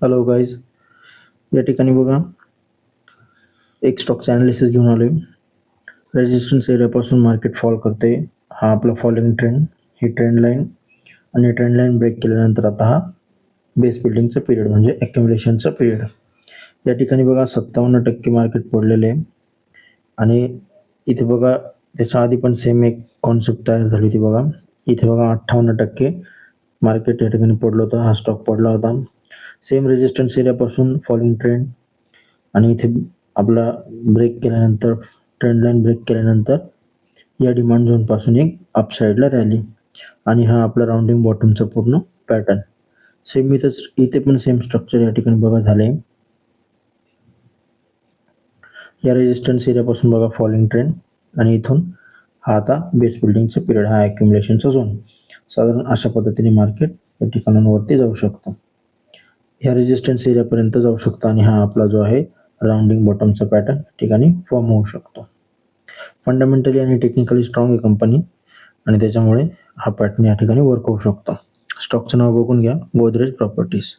Hello guys, या ठिकाणी बघा एक स्टॉकचा ॲनालिसिस घेऊन आलोय. रेजिस्टन्स एरियापासून मार्केट फॉल करते. हा आपला फॉलिंग ट्रेंड, ही ट्रेंड लाईन आणि ट्रेंड लाईन ब्रेक केल्यानंतर आता हा बेस बिल्डिंगचा पिरियड म्हणजे ॲक्युम्युलेशनचा पिरियड. या ठिकाणी बघा 57% मार्केट पडलेले आहे आणि इथे बघा त्याच्या आधी पण सेम एक कॉन्सेप्ट तयार झाली होती. बघा इथे बघा 58% मार्केट या ठिकाणी पडलं होतं, हा स्टॉक पडला होता. सेम रेजिस्टन्स एरियापासून फॉलिंग ट्रेंड आणि इथे आपला ब्रेक केल्यानंतर ट्रेंड लाईन ब्रेक केल्यानंतर या डिमांड झोनपासून एक अपसाईडला रॅली आणि हा आपला राऊंडिंग बॉटमचा पूर्ण पॅटर्न. सेम इथे पण सेम स्ट्रक्चर या ठिकाणी बघा झाले. या रेजिस्टन्स एरियापासून बघा फॉलिंग ट्रेंड आणि इथून हा आता बेस बिल्डिंगचा पिरियड, हा ॲक्युम्युलेशनचा झोन. साधारण अशा पद्धतीने मार्केट या ठिकाणांवरती जाऊ शकतो, ह्या रेजिस्टन्स एरियापर्यंत जाऊ शकतो आणि हा आपला जो आहे राऊंडिंग बॉटमचा पॅटर्न ठिकाणी फॉर्म होऊ शकतो. फंडामेंटली आणि टेक्निकली स्ट्रॉंग आहे कंपनी आणि त्याच्यामुळे हा पॅटर्न या ठिकाणी वर्क होऊ शकतो. स्टॉकचं नाव बघून घ्या, गोदरेज प्रॉपर्टीज.